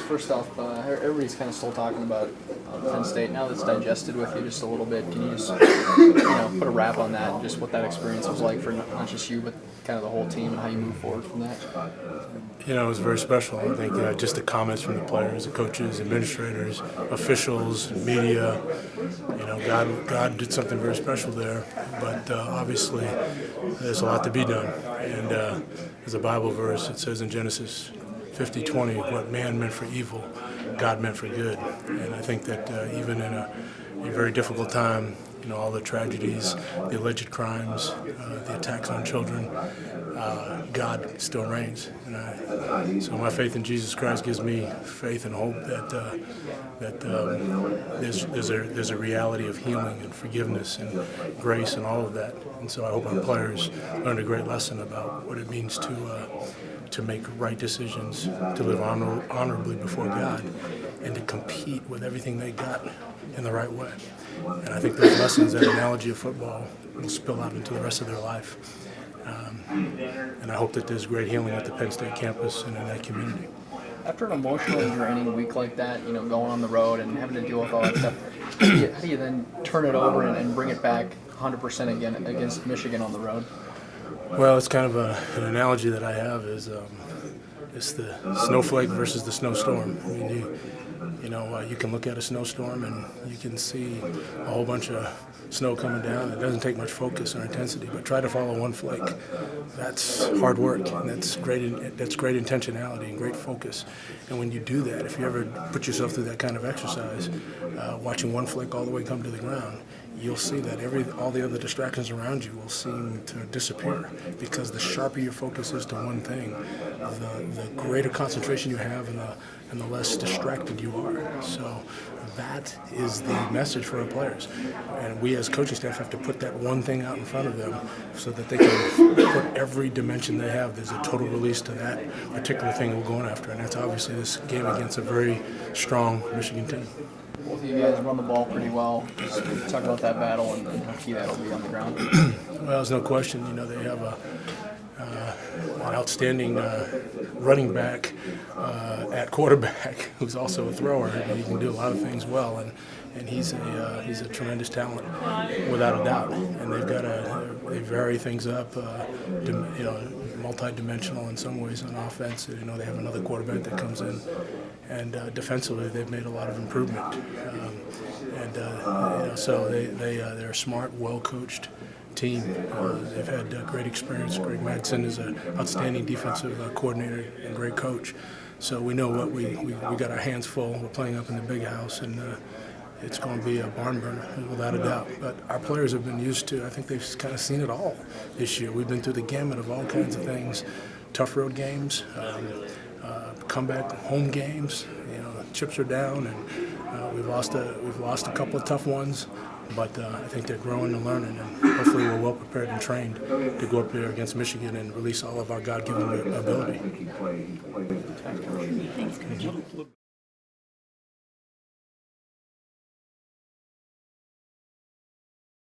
first off, everybody's kind of still talking about Penn State. Now that's digested with you just a little bit, can you just put a wrap on that and just what that experience was like for not just you, but kind of the whole team and how you move forward from that? It was very special. I think just the comments from the players, the coaches, administrators, officials, media. God did something very special there. But obviously, there's a lot to be done. And there's a Bible verse. It says in Genesis 50:20, what man meant for evil, God meant for good. And I think that even in a very difficult time, all the tragedies, the alleged crimes, the attacks on children, God still reigns. And so my faith in Jesus Christ gives me faith and hope that there's a reality of healing and forgiveness and grace and all of that. And so I hope our players learned a great lesson about what it means to make right decisions, to live honorably before God, and to compete with everything they got in the right way. And I think those lessons, that analogy of football, will spill out into the rest of their life. And I hope that there's great healing at the Penn State campus and in that community. After an emotionally draining week like that, going on the road and having to deal with all that stuff, how do you then turn it over and bring it back 100% again against Michigan on the road? Well, it's kind of an analogy that I have is it's the snowflake versus the snowstorm. I mean, you can look at a snowstorm and you can see a whole bunch of snow coming down. It doesn't take much focus or intensity, but try to follow one flake. That's hard work, and that's great intentionality and great focus. And when you do that, if you ever put yourself through that kind of exercise, watching one flake all the way come to the ground, you'll see that all the other distractions around you will seem to disappear, because the sharper your focus is to one thing, the greater concentration you have and the less distracted you are. So that is the message for our players. And we as coaching staff have to put that one thing out in front of them so that they can put every dimension they have. There's a total release to that particular thing we're going after. And that's obviously this game against a very strong Michigan team. Both of you guys run the ball pretty well. Just talk about that battle and how key that'll be on the ground. Well, there's no question. They have an outstanding running back at quarterback who's also a thrower, and he can do a lot of things well. And he's a tremendous talent, without a doubt. And they vary things up, multi-dimensional in some ways on offense. They have another quarterback that comes in, and defensively they've made a lot of improvement. So they're a smart, well-coached team. They've had great experience. Greg Madsen is an outstanding defensive coordinator and great coach. So we know what we got our hands full. We're playing up in the big house, and it's going to be a barn burner, without a doubt. But our players have been used to, I think they've kind of seen it all this year. We've been through the gamut of all kinds of things, tough road games, comeback home games. Chips are down, and we've lost a couple of tough ones. But I think they're growing and learning, and hopefully we're well prepared and trained to go up there against Michigan and release all of our God-given ability. Thanks, Coach.